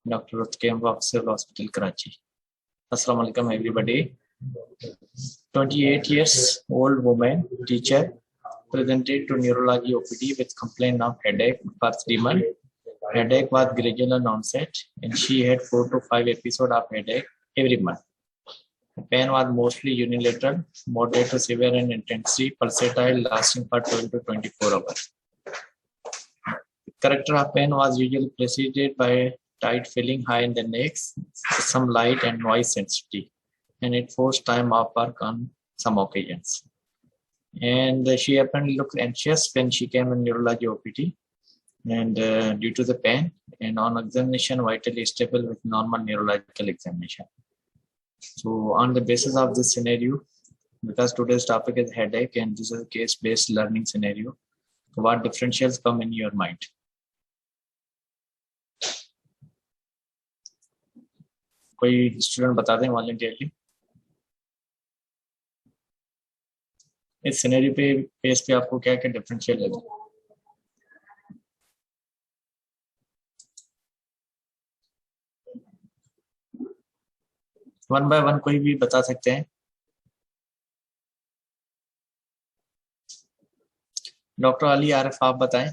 Dr. Rutkam of Civil Hospital, Karachi. Assalamu alaikum, everybody. 28 years old woman, teacher, presented to neurology OPD with complaint of headache for 3 months. Headache was gradual and onset, and she had 4 to 5 episodes of headache every month. The pain was mostly unilateral, moderate to severe and intensity, pulsatile, lasting for 12 to 24 hours. The character of pain was usually preceded by tight feeling high in the neck, some light and noise sensitivity, and it forced time off work on some occasions. And she apparently looked anxious when she came in neurology OPD, and due to the pain, and on examination, vitally stable with normal neurological examination. So on the basis of this scenario, because today's topic is headache and this is a case-based learning scenario, what differentials come in your mind? कोई student बता दें voluntarily इस scenario पे base पे आपको क्या क्या differential लगे? वन बाय वन कोई भी बता सकते हैं? डॉक्टर अली आरिफ आप बताएं.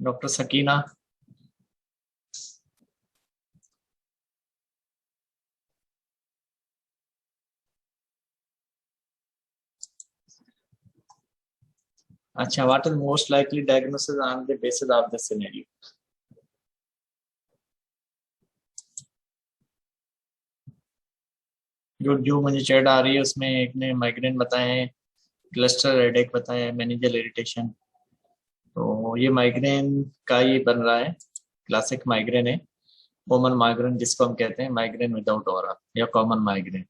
डॉक्टर सकीना, अच्छा, what is most likely diagnosis on the basis of the scenario? जो मुझे चैट आ रही है उसमें एक ने माइग्रेन बताए हैं, क्लस्टर हेडेक बताया है, मेनिंजियल इरिटेशन. तो ये माइग्रेन का ही बन रहा है, क्लासिक माइग्रेन है, कॉमन माइग्रेन जिसको हम कहते हैं माइग्रेन विदाउट ऑरा या कॉमन माइग्रेन.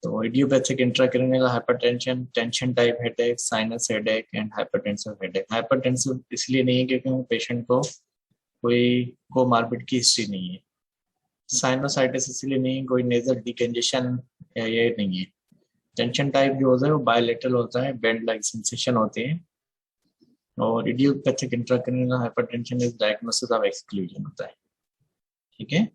तो idiopathic intracranial hypertension, tension type headache, sinus headache and hypertensive headache. Hypertensive इसलिए नहीं है क्योंकि पेशेंट को कोई कोमार्बिड की हिस्ट्री नहीं है. साइनोसाइटिस इसलिए नहीं, कोई नेजल डिकंजेशन ये नहीं है. टेंशन टाइप जो होता है वो बायलेटरल होता है, बेंड लाइक सेंसेशन होते हैं. और idiopathic intracranial hypertension is diagnosis of exclusion होता है. ठीक है.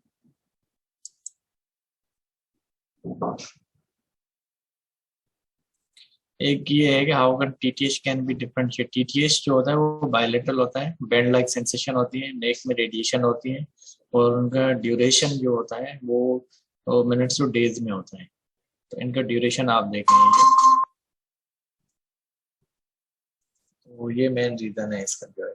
एक ये है कि how can TTS can be differentiate. TTS जो होता है वो बायलेटरल होता है, बेंड लाइक सेंसेशन होती है, नेक में रेडिएशन होती है और उनका ड्यूरेशन जो होता है वो मिनट्स टू डेज में होता है. तो इनका ड्यूरेशन आप देखेंगे, तो ये मेन रीजन है इसका जो है.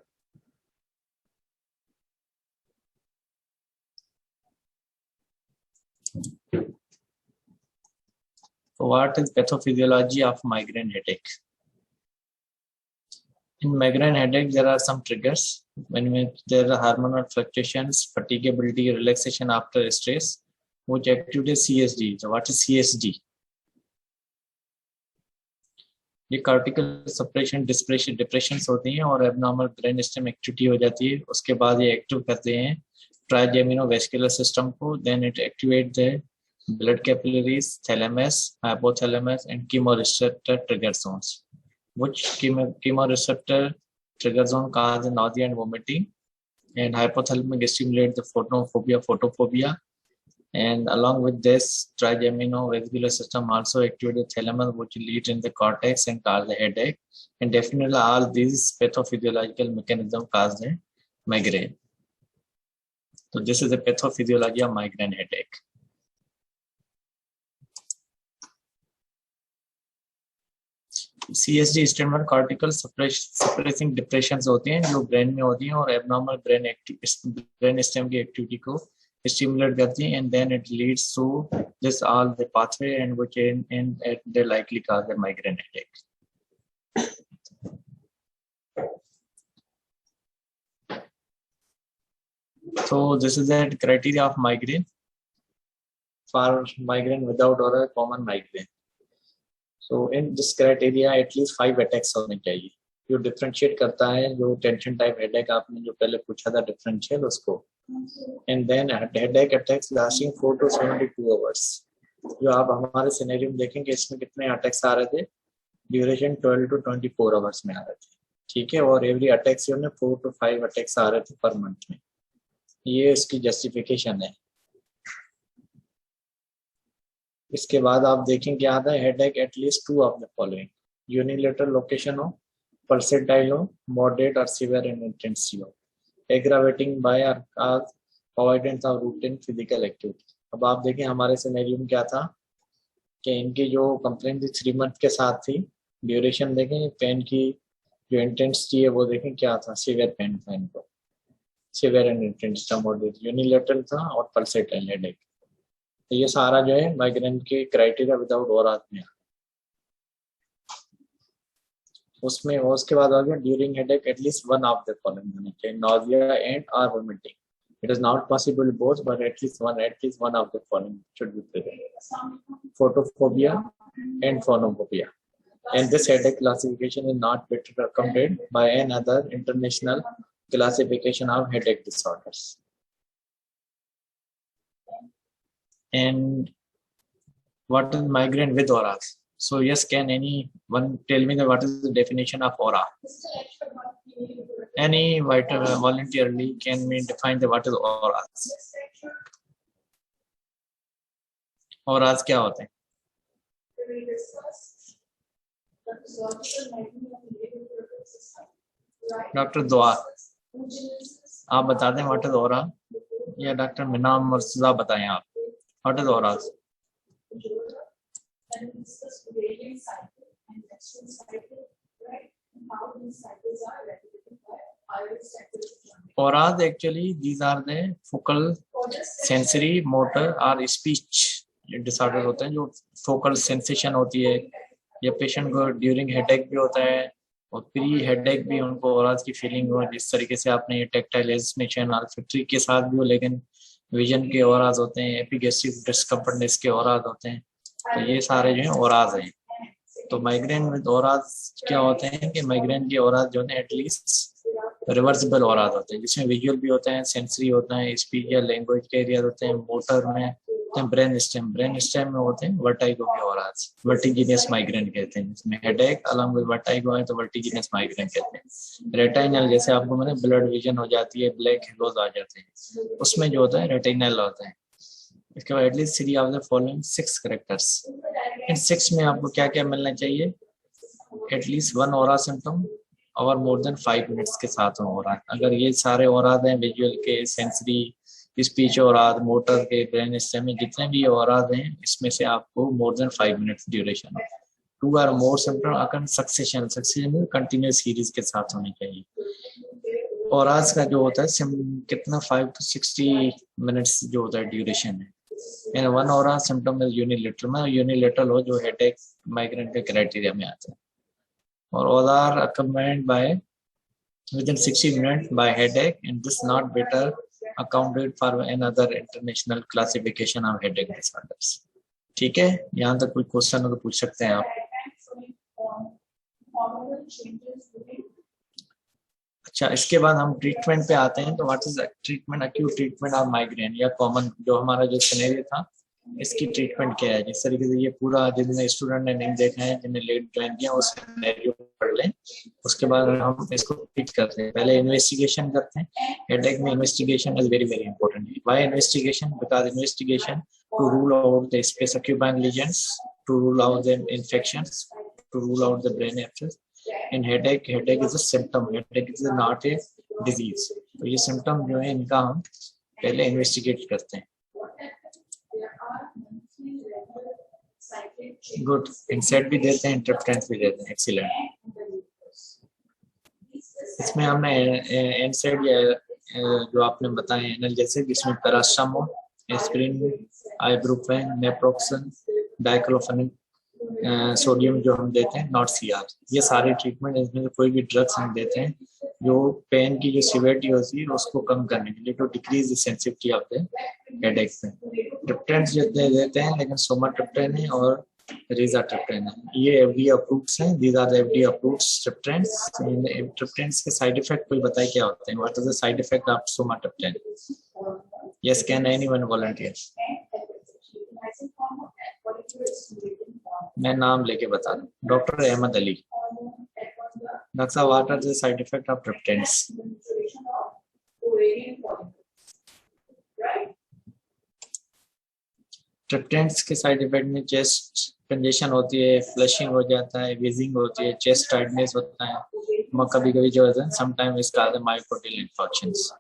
So what is pathophysiology of migraine headache? In migraine headache, there are some triggers. When there are hormonal fluctuations, fatigability, relaxation after stress, which activate CSD. So what is CSD? ये कार्टिकल suppression depression होती हैं और abnormal brain stem activity हो जाती है. उसके बाद ये एक्टिव करते हैं ट्राइजेमिनो वेस्कुलर सिस्टम को. Then it activate the blood capillaries, thalamus, hypothalamus, and chemoreceptor trigger zones. Which chemoreceptor trigger zone cause nausea and vomiting, and hypothalamic stimulate the photophobia, and along with this, trigeminal vesicular system also activate the thalamus, which leads in the cortex and cause the headache. And definitely, all these pathophysiological mechanisms cause the migraine. So this is the pathophysiology of migraine headache. CSD स्टेमर cortical suppressing depressions होते हैं जो brain में होती हैं और abnormal brain stem की activity को स्टिमुलेट करती हैं. And then it leads to this all the pathway and which and at the likely cause the migraine headache. So this is the criteria of migraine for migraine without or a common migraine. So in this criteria at least 5 attacks होने चाहिए. जो differentiate करता है जो tension type headache आपने जो पहले पूछा था डिफरेंशियल उसको. And then headache attacks lasting 4 to 72 hours. जो आप हमारे सिनेरियो में देखेंगे इसमें कितने अटैक्स आ रहे थे, ड्यूरेशन 12 to 24 आवर्स में आ रहे थे. ठीक है, और एवरी अटैक्स में 4 to 5 अटैक्स आ रहे थे पर मंथ में। ये इसकी जस्टिफिकेशन है। इसके बाद आप देखें क्या आता है, headache at least 2 of the following, unilateral location हो, पल्सेटाइल हो, मॉडरेट और सीवियर इन इंटेंसिटी हो, aggravating by avoidance of routine physical activity. अब आप देखें हमारे सिनेरियो में क्या था कि इनकी जो कंप्लेंट थी 3 मंथ के साथ थी। ड्यूरेशन देखें, पेन की जो इंटेंसिटी है वो देखें क्या था, सीवियर पेन था इनको, सीवियर एंड इंटेंस था, मॉडरेट, यूनिलेटरल था और पल्सेटाइल हेडेक। तो ये सारा जो है माइग्रेन के क्राइटेरिया विदाउट और में उसमें। उसके बाद आ गया during headache at least 1 of the following होना चाहिए, नाउजिया एंड और vomiting. It is not possible both, but at least one of the following should be present: photophobia and phonophobia. And this headache classification is not better accompanied by another international classification of headache disorders. And what is migraine with auras? So yes, can anyone tell me what is the definition of aura? Any voluntarily can we define what is auras? auras क्या होते हैं? Doctor दुआ आप बता दें what is aura, या doctor मिनाम मर्सुदा बताएं आप what is auras? Auras actually these are the focal, sensory, motor और speech डिसऑर्डर होते हैं जो फोकल सेंसेशन होती है। या पेशेंट को ड्यूरिंग हेडेक भी होता है और प्री हेडेक भी उनको ऑरास की फीलिंग हो, जिस तरीके से आपने ये टेक्टाइल हेलुसिनेशन ऑल्फैक्टरी के साथ भी हो, लेकिन विजन के ऑरास होते हैं, एपिगैस्ट्रिक डिस्कम्फर्टनेस के ऑरास होते हैं। तो ये सारे जो है ऑरास हैं। तो माइग्रेन विद ऑरास क्या होते हैं कि माइग्रेन के ऑरास जो है एटलीस्ट रिवर्सिबल ऑरास होते हैं, जिसमें विजुअल भी होते हैं, सेंसरी होता है, स्पीच या लैंग्वेज के एरिया होते हैं, मोटर में ब्रेन स्टेम में होते हैं, वर्टिगो के ऑरास, वर्टिजिनियस माइग्रेन कहते हैं। इसमें हेडेक अलॉन्ग विद वर्टिगो है तो वर्टिजिनियस माइग्रेन कहते हैं। रेटिनल जैसे आपको मैंने ब्लड विजन हो जाती है, ब्लैक हेलोज आ जाते हैं, उसमें जो होता है रेटिनल होता है। इसके बाद at least 3 of the following 6 characters. इन 6 में आपको क्या क्या मिलना चाहिए? एटलीस्ट 1 ऑरा सिम्टम और मोर देन 5 मिनट्स के साथ हो रहा है। अगर ये सारे ऑराज हैं, विजुअल के, सेंसरी, स्पीच ऑराज, मोटर के, ब्रेन स्टेम में जितने भी ऑराज हैं, इसमें से आपको मोर देन 5 मिनट्स ड्यूरेशन हो। 2 और मोर सिम्टम अगर सक्सेशन में कंटिन्यूस सीरीज के साथ होनी चाहिए। ऑराज का जो होता है कितना 5 to 60 मिनट्स जो होता है ड्यूरेशन है। And 1 aura symptom is unilateral हो जो हेडेक माइग्रेन के क्राइटेरिया में आता है। और all are accompanied by within 60 minutes by headache, and this not better accounted for another international classification of headache disorders. ठीक है, यहाँ तक कोई क्वेश्चन हो तो पूछ सकते हैं आप। अच्छा, इसके बाद हम ट्रीटमेंट पे आते हैं। तो what is treatment, acute treatment of migraine या कॉमन जो हमारा जो सिनेरियो था, इसकी ट्रीटमेंट क्या है? जिस तरीके से ये पूरा जितने स्टूडेंट ने नहीं देखा है, जिन्हें लेट ज्वाइन किया, उस सिनेरियो पढ़ लें, उसके बाद हम इसको ट्रीट करते हैं। पहले इन्वेस्टिगेशन करते हैं। हेडेक में investigation is very very important. Why investigation? Because investigation to rule out the space occupying lesions, to rule out the infections, to rule out the brain abscess. In headache is a symptom, headache is not a disease. तो ये symptom जो है इनका हम पहले investigate करते हैं। Good, INSAT भी देते हैं, इंटरप्टेंस भी देते हैं, एक्सीलेंट। इसमें हमने इनसेट या जो आपने बताया एनाल्जेसिक, जिसमें paracetamol, aspirin, ibuprofen, naproxen, diclofenac, sodium जो हम देते हैं, नॉट सीआर। ये सारे ट्रीटमेंट, इसमें कोई भी ड्रग्स हम देते हैं जो पेन की जो सिवियरिटी होती है उसको कम करने के लिए, to decrease the sensitivity of the headache में। ट्रिप्टेंस देते हैं, लेकिन सोमाट्रिप्टेन है और रिजाट्रिप्टेन है, ये एफडीए अप्रूव्ड हैं। These are the FDA approved ट्रिप्टेंस। ट्रिप्टेंस के साइड इफेक्ट कोई बताए क्या होते हैं? What is the side effect of सोमाट्रिप्टेन? Yes, can anyone volunteer? मैं नाम लेके बता दूं, doctor Ahmad Ali, Daksa, what are the side effects of triptans? ट्रिप्टेंट्स के साइड इफेक्ट में चेस्ट कंजेशन होती है, फ्लशिंग हो जाता है, विजिंग होती है, चेस्ट टाइटनेस होता है, कभी कभी जो है समटाइम इस काज मायोकार्डियल इंफार्क्शंस।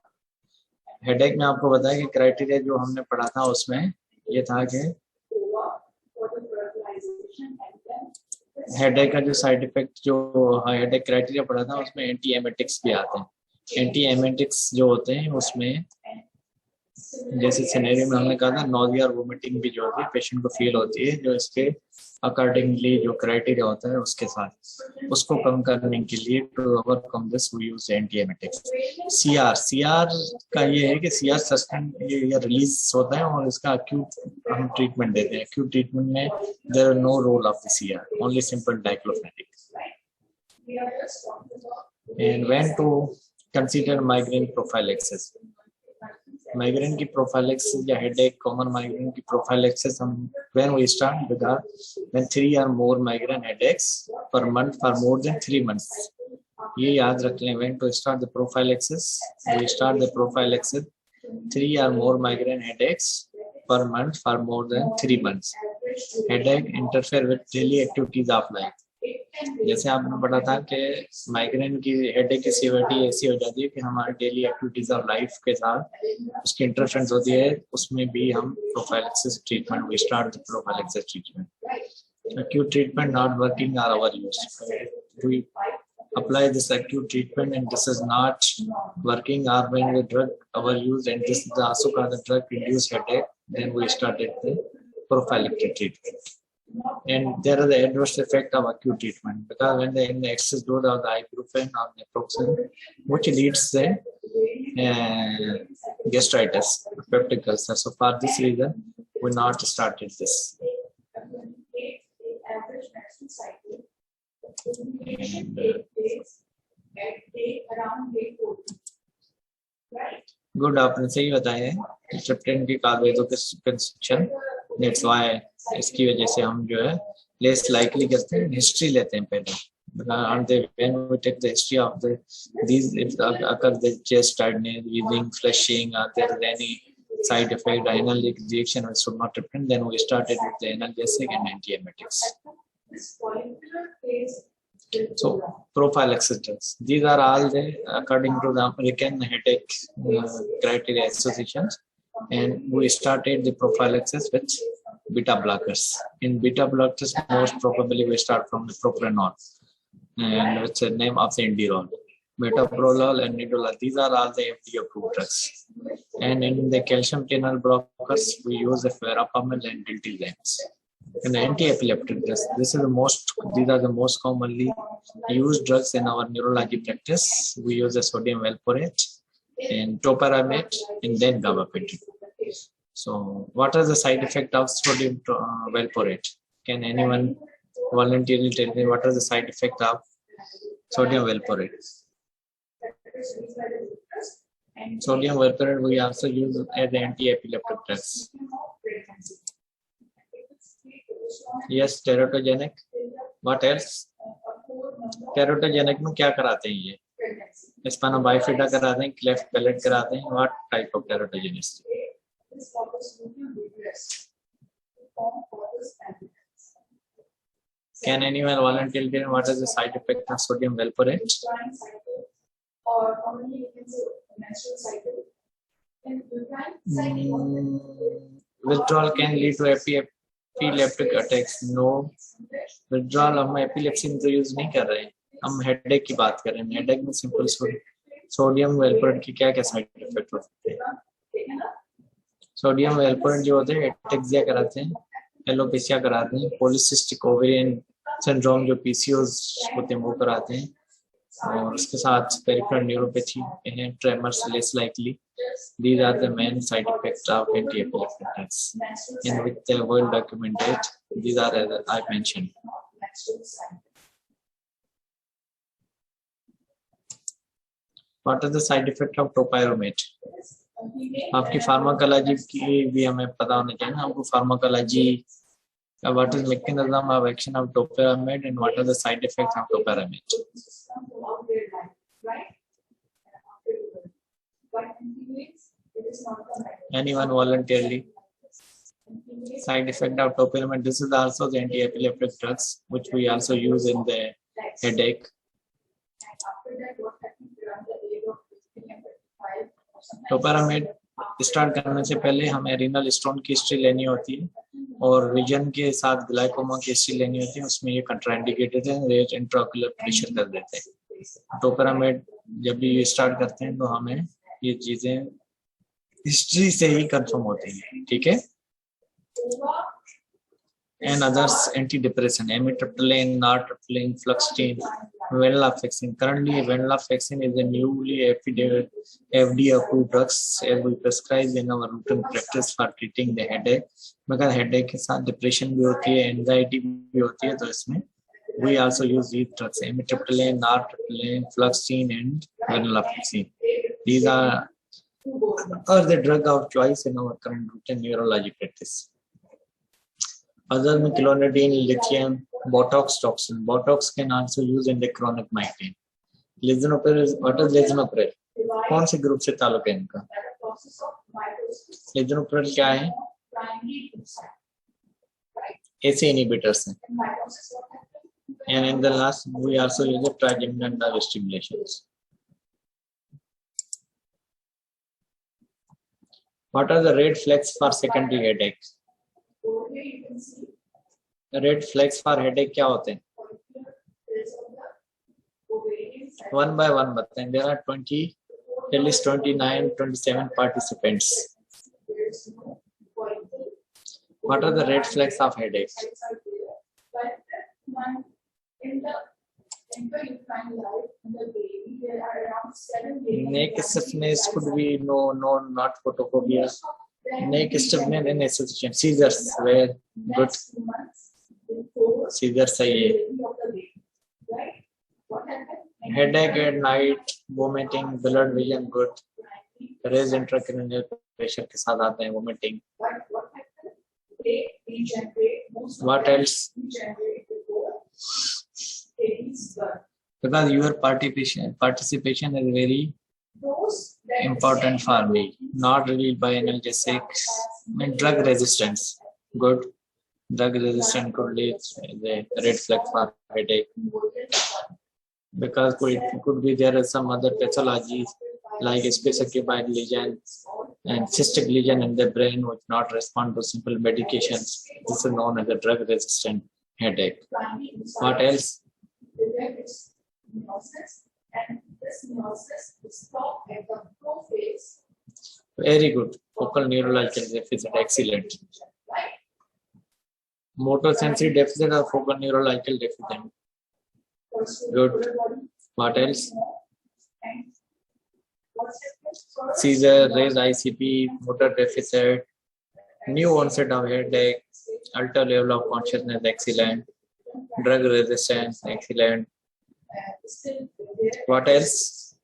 हेडेक में आपको बताया कि क्राइटेरिया जो हमने पढ़ा था उसमें ये था कि हेडेक का जो साइड इफेक्ट जो हेडेक क्राइटेरिया पढ़ा था उसमें एंटी एमेटिक्स भी आते हैं। एंटी एमेटिक्स जो होते हैं उसमें जैसे सिनेरियो में हमने कहा था नॉजिया और वोमिटिंग भी जो होती है पेशेंट को फील होती है, जो इसके अकॉर्डिंगली जो क्राइटेरिया होता है उसके साथ उसको कम करने के लिए to overcome this we use anti emetics. CR का ये है कि सीआर सस्टेन ये रिलीज होता है और इसका अक्यूट हम ट्रीटमेंट देते हैं। अक्यूट ट्रीटमेंट में there are no role of the CR, only simple diclofenac. And when to consider migraine prophylaxis, migraine की प्रोफाइलैक्सिस या हेडेक कॉमन माइग्रेन की प्रोफाइलैक्सिस हम when we start because when 3 or more migraine headaches per month for more than 3 months, ये याद रख लें। When to start the prophylaxis, we start the prophylaxis 3 or more migraine headaches per month for more than 3 months. Headache interfere with daily activities of life. जैसे आपने पढ़ा था कि migraine की हेडेक की सीवियरिटी ऐसी हो जाती है कि हमारे डेली एक्टिविटीज ऑफ लाइफ के साथ उसकी इंटरफेरेंस होती है, उसमें भी हम prophylaxis treatment we start the prophylaxis treatment. acute treatment not working are overused. We apply this acute treatment and this is not working, or when the drug overused and this is also called the drug induced headache, then we started the prophylactic treatment. And there are the adverse effect of acute treatment because when the in the excess dose of the ibuprofen or naproxen, which leads the gastritis, peptic ulcer. So for this reason, we not started this. And, good, आपने सही बताया है triptan की construction, that's why इसकी वजह से हम जो है लेस लाइकली करते हैं, हिस्ट्री लेते हैं पहले। And when we take the history of these, if occur the chest tightness, wheezing, flushing, or there is any side effect, anal reaction with sumatriptan, then we started with the analgesic and antiemetics. So prophylaxis drugs, these are all the according to the American headache criteria associations, and we started the prophylaxis with beta blockers. In beta blockers, most probably we start from the propranolol, and what's the name of the Indirol, metoprolol and Nidolol. These are all the FDA approved drugs. And in the calcium channel blockers, we use the verapamil and diltiazem. In the anti-epileptic drugs, these are the most commonly used drugs in our neurology practice. We use the sodium valproate and topiramate and then gabapentin. So what are the side effects of sodium valproate? Can anyone voluntarily tell me what are the side effects of sodium valproate? Sodium valproate we also use as anti-epileptic drugs. Yes, teratogenic. What else? Teratogenic में क्या कराते हैं ये? Spina bifida कराते हैं, cleft palate कराते हैं. What type of teratogenicity? Can anyone voluntarily tell what is the side effect of sodium valproate? Withdrawal can lead to epileptic attacks. No, withdrawal हम epilepsy में तो यूज नहीं कर रहे हैं, हम हेडेक की बात कर रहे हैं. हेडेक में सिंपल सोडियम वेलपोरेट की क्या क्या साइड इफेक्ट हो सकते हैं? सोडियम वेलपोरेट जो होते हैं एटेक्सिया कराते हैं, एलोपेशिया कराते हैं, पॉलीसिस्टिक ओवेरियन सिंड्रोम जो पीसीओस होते हैं वो कराते हैं, और उसके साथ पेरिफेरल न्यूरोपैथी है, tremors less likely. These are the main side effects of anti-epileptic drugs. In which they are well documented. These are as I mentioned. What is the side effect of topiramate? आपकी pharmacology की भी हमें पता होना चाहिए. आपको pharmacology what is mechanism of action of topiramate and what are the side effects of topiramate? Anyone voluntarily? Side effect of topiramate. This is also the anti-epileptic drugs which we also use in the headache. Topiramate start करने से पहले हमें renal stone की history लेनी होती है और vision के साथ ग्लाइकोमा की हिस्ट्री लेनी होती है, उसमें ये कंट्राइंडिकेटेड है, रेट इंट्राओक्युलर प्रेशर कर देते हैं। टोपरामेड जब भी स्टार्ट करते हैं तो हमें ये चीजें हिस्ट्री से ही कंफर्म होती है, ठीक है। And others antidepressant, amitriptyline, nortriptyline, fluoxetine, venlafaxine. Currently, venlafaxine is a newly FDA-approved drugs as we prescribe in our routine practice for treating the headache. मगर headache के साथ depression भी होती है, anxiety भी होती है, तो इसमें we also use these drugs: amitriptyline, nortriptyline, fluoxetine, and venlafaxine. These are the drug of choice in our current routine neurology practice. Other than clonidine, lithium, Botox toxin. Botox can also use in the chronic migraine. Lisinopril, what is lisinopril? कौन से group से ताल्लुक है इनका? Lisinopril क्या है? ACE inhibitors हैं. And in the last, we also use the trigeminal nerve stimulations. What are the red flags for secondary headaches? Red flags for headache क्या होते हैं? वन बाय वन बताएं। There are 20 at least 29 27 participants. What are the red flags of headache? Neck stiffness could be no, not photophobia. Neck stiffness and association. Seizures were good. Seizures सही है. Headache at night, vomiting, blurred vision good. Raised intracranial pressure के साथ आते हैं vomiting. What else? Because your participation is very important for me. Not really by analgesics. Drug resistance good. Drug resistant could lead the red flag for headache. Because it could be there are some other pathologies like space occupied lesion and cystic lesion in the brain which not respond to simple medications. This is known as a drug resistant headache. What else? Very good. Focal neurological deficit, excellent. Motor sensory deficit or focal neurological deficit. Good. What else? Seizure, raised ICP, motor deficit, new onset of headache, altered level of consciousness, excellent. Drug resistance, excellent. What else?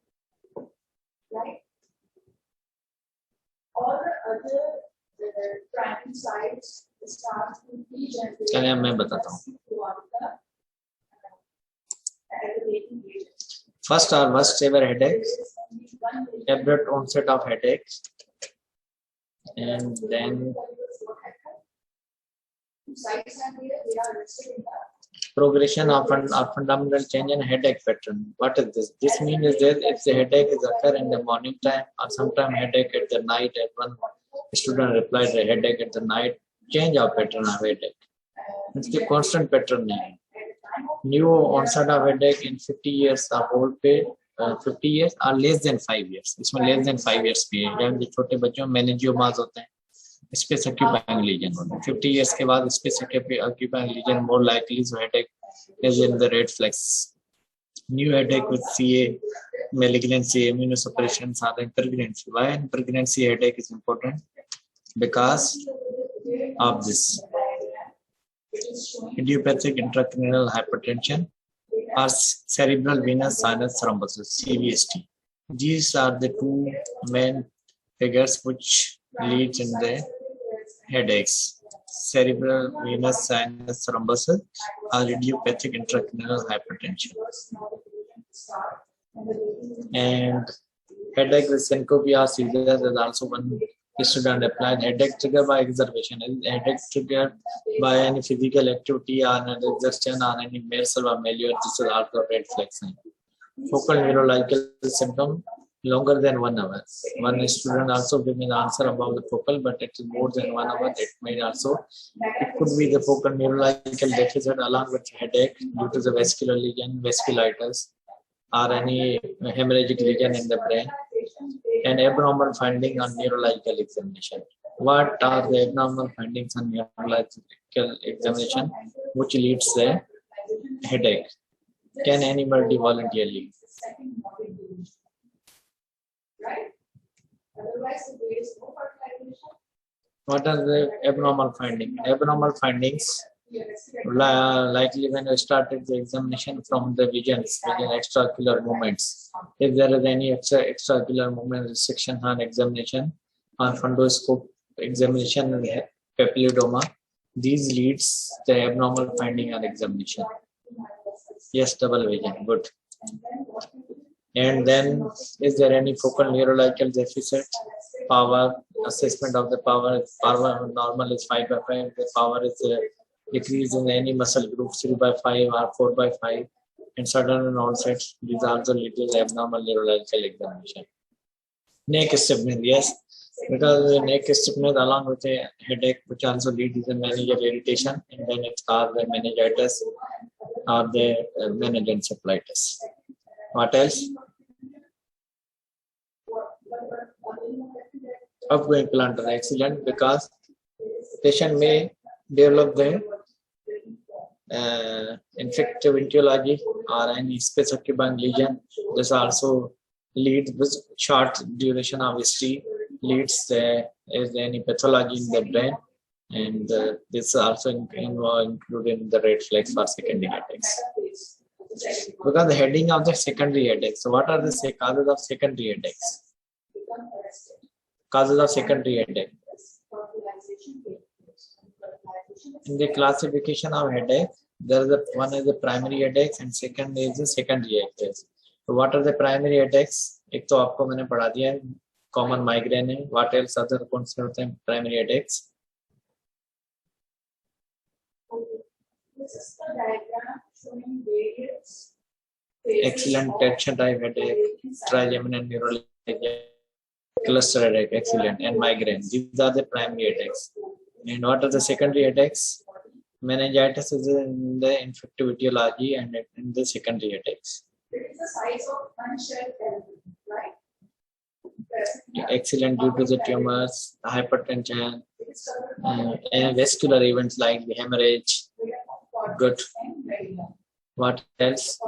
चलिए मैं बताता हूँ. First or worst ever headache, abrupt onset of headache, and then progression of fundamental change in headache pattern. What is this? This means is that if the headache is occur in the morning time or sometime headache at the night, as one student replied, the headache at the night, change of pattern of headache. It's the constant pattern. New onset of headache in 50 years of old age, 50 years or less than 5 years. इसमें less than 5 years भी है. जब छोटे बच्चों में मेनिंजियोमास होते हैं, space occupying lesion होते हैं. 50 years के बाद space occupying lesion more likely to headache is in the red flags. New headache with CA, malignancy, immunosuppression, and pregnancy. Why in pregnancy headache is important? Because of this. Idiopathic intracranial hypertension or cerebral venous sinus thrombosis, CVST. These are the two main figures which lead in the headaches: cerebral venous sinus thrombosis or idiopathic intracranial hypertension. And headache with syncope or seizures is also one Student applied headache triggered by exertion. Headache triggered by any physical activity or an exertion or any muscle or malleable. This is also red flag sign. Focal neurological symptom longer than 1 hour. One student also gave me the answer about the focal, but it is more than 1 hour. It may also, it could be the focal neurological deficit along with headache due to the vascular lesion, vasculitis, or any hemorrhagic lesion in the brain, and abnormal finding on neurological examination. What are the abnormal findings on neurological examination which leads a headache? Can anybody volunteer leave? What are the abnormal findings? Abnormal findings likely when we started the examination from the visions, extraocular movements. If there is any extraocular movement restriction on examination, on fundoscope examination and papillodoma, these leads the abnormal finding on examination. Yes, double vision, good. And then, is there any focal neurological deficit? Power, assessment of the power. Power normal is 5/5. The power is decrease in any muscle group 3/5 or 4/5. And sudden onset. These are the little abnormal neurological examination. Neck stiffness, yes, because the neck stiffness along with a headache, which also leads to meningeal irritation, and then it's called the meningitis or the meningoencephalitis. What else? Upgoing plantar accident, because patient may develop the infective etiology or any space occupying lesion. This also leads with short duration of history, leads is any pathology in the brain, and this also included in the red flags for secondary headaches. Because the heading of the secondary headaches. So what are the causes of secondary headaches? Causes of secondary headache. In the classification of headache, there is one is the primary headaches and second is the secondary headaches. So what are the primary headaches? एक तो आपको मैंने पढ़ा दिया है, common migraine है. What else other कौन से होते हैं primary headaches? This is the diagram showing various. Excellent tension type headache, trigeminal neuralgia, cluster headache, excellent, and migraine. These are the primary headaches. And what are the secondary headaches? Meningitis is in the infective etiology and in the secondary headaches. It is the size of unshelled element, right? Excellent due to the tumors, hypertension, and vascular events like the hemorrhage. Good. What else?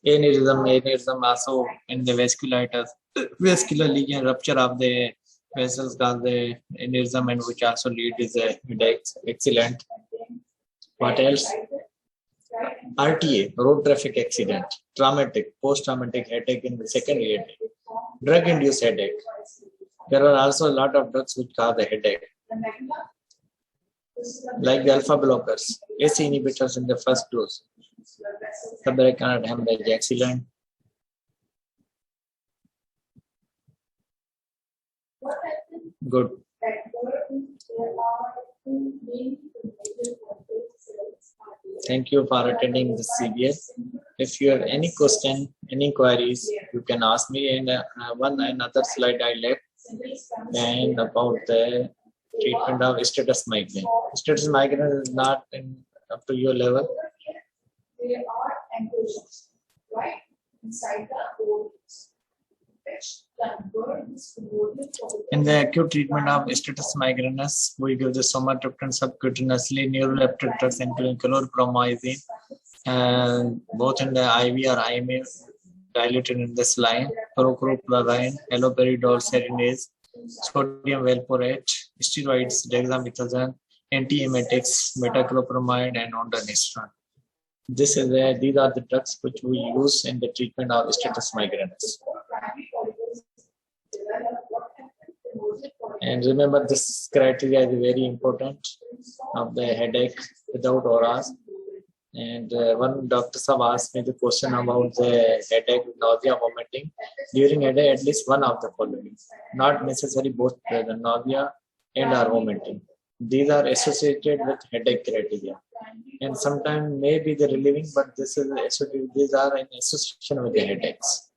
Aneurysm also in the vasculitis, vascular lesion, rupture of the vessels called the aneurysm, and which also lead is a headache. Excellent. What else? RTA, road traffic accident, traumatic, post-traumatic headache in the secondary headache, drug-induced headache. There are also a lot of drugs which cause the headache, like the alpha blockers, AC inhibitors in the first dose. Subarachnoid hemorrhage, excellent. Good. Thank you for attending this CBS. If you have any question, any queries, you can ask me. And another slide I left and about the treatment of status migraine. Status migraine is not up to your level. They are ankles, right? Inside the organs. In the acute treatment of status migrainous, we give the somatropin subcutaneously, neuroleptic drugs including chlorpromazine, and both in the IV or IMA diluted in the saline, prochlorperazine, haloperidol, serinase, sodium valproate, steroids, dexamethasone, antiemetics, metoclopramide, and ondansetron. These are the drugs which we use in the treatment of status migrainous. And remember, this criteria is very important of the headache without auras. And one doctor asked me the question about the headache, nausea, vomiting. During headache, at least one of the following, not necessarily both present, nausea and or vomiting. These are associated with headache criteria. And sometimes maybe the relieving, but this is these are in association with the headaches.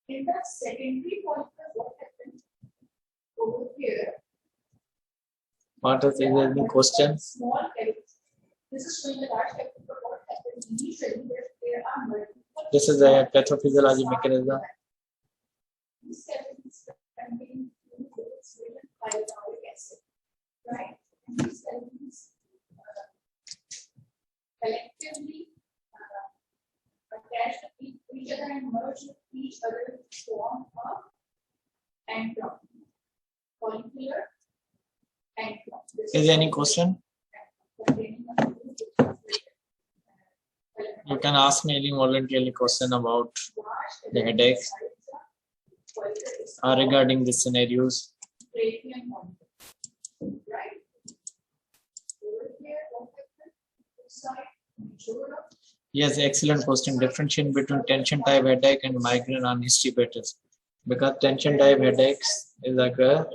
In the secondary point, what happens over here? What is any questions? This is showing the large effect of what happens initially. There are multiple. This is a pathophysiology mechanism. These cavities contain hyaluronic acid, right? And these cavities collectively attach to each other and merge with each other to form a antron, follicular antron. Is there any question? You can ask me any voluntarily question about the headache or regarding the scenarios. Yes, excellent question. Differentiation between tension type headache and migraine on history patterns. Because tension type headaches is like a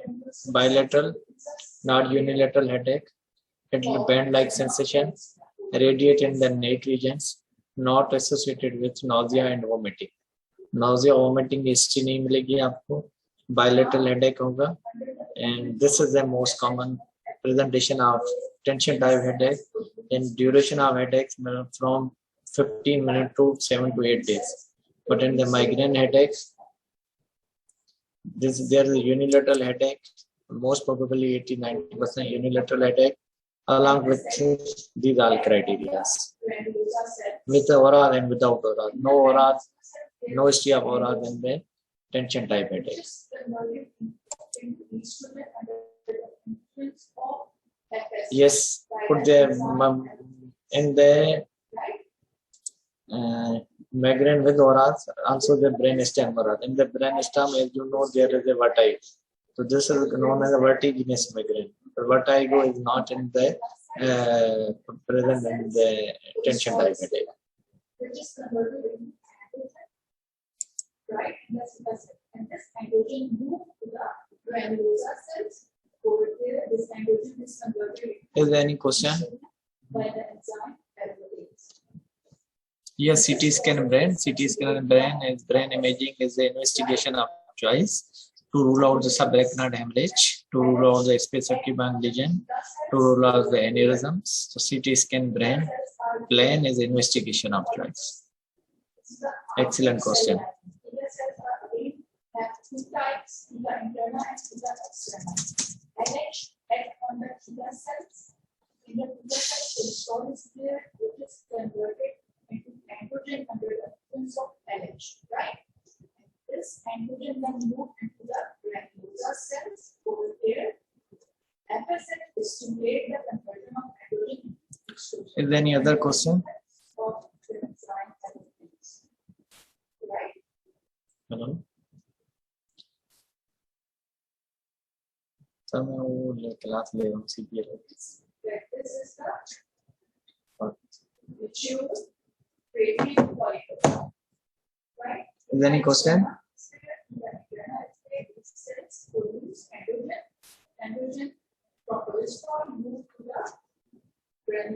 bilateral, not unilateral headache. It will bend-like sensation, radiate in the neck regions, not associated with nausea and vomiting. Nausea, vomiting history नहीं मिलेगी आपको. Bilateral headache होगा. And this is the most common presentation of tension type headache. And duration of headaches from 15 minutes to 7 to 8 days. But in the migraine headaches, there is a unilateral headache, most probably 80-90% unilateral headache, along with these all criteria. With aura and without aura. No aura, no history of aura in the tension type headaches. Yes, put there in the migraine with auras, also the brainstem aura. In the brainstem, as you know, there is a vertigo. So this is known as a vertiginous migraine. The vertigo is not in the present in the tension type headache. Right, and this androgen moves to the granulosa cells. Over there, this androgen is converted. Is there any question? By the enzyme aromatase. Yes, CT scan brain. CT scan brain is brain imaging is the investigation of choice to rule out the subarachnoid hemorrhage, to rule out the specific band lesion, to rule out the aneurysms. So CT scan brain plane is investigation of choice. Excellent question. Have two types, either internal and either external. LH act on the theta cells. In the theta cells, the result is there, which is converted into androgen under the influence of LH, right? And this androgen then moves into the granulosa cells over here. FSH is to stimulate the conversion of androgen. Is there any other question? Right? Hello? So मैं वो class ले रहा हूँ CPL. This is the radiant follicle. Right? Is there any question?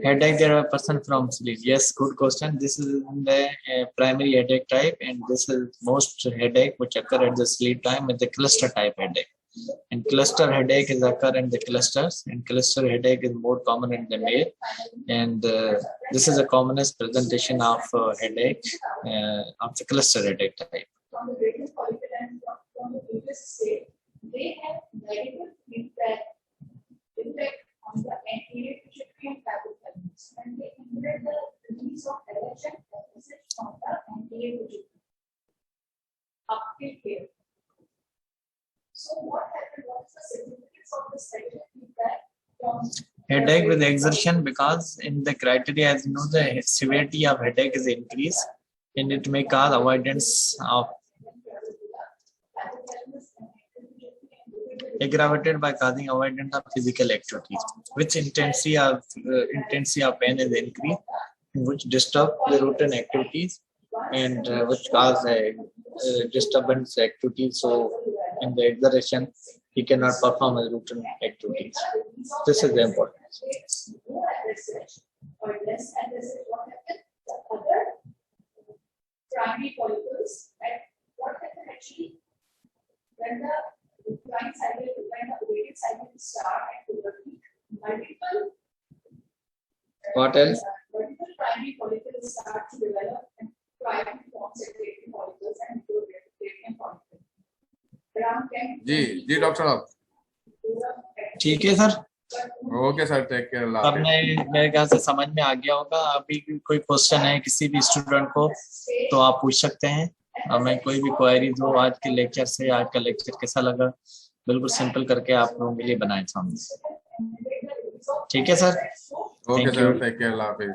Headache, there are a person from sleep. Yes, good question. This is in the primary headache type, and this is most headache which occur at the sleep time with the cluster type headache. And cluster headache is occur in the clusters, and cluster headache is more common in the male. And this is the commonest presentation of headache of the cluster headache type. From the radiant follicle and from the previous state, they have negative impact on the anterior pituitary and hypothalamus, and they inhibit the release of LH and FSH from the anterior pituitary up till here. So what happened? What's the significance of the second feedback? Headache with exertion, because in the criteria, as you know, the severity of headache is increased, and it may cause avoidance of aggravated by causing avoidance of physical activities, which intensity of pain is increased, which disturb the routine activities and which cause a disturbance activities. So in the exertion, he cannot perform his routine activities. This is the importance. Primary follicles, right? What happens actually when the lutein cycle, when the ovarian cycle start at puberty, multiple primary follicles start to develop and primary form secretory follicles and ovarian follicles. Around 10 जी doctor साहब ठीक है sir, okay sir, take care. अब मेरे ख्याल से समझ में आ गया होगा। अभी कोई क्वेश्चन है किसी भी स्टूडेंट को तो आप पूछ सकते हैं। हमें कोई भी क्वेरी हो आज के लेक्चर से, आज का लेक्चर कैसा लगा, बिल्कुल सिंपल करके आप लोगों के लिए बनाए सामने। ठीक है sir, okay sir, take care, अल्लाह हाफिज।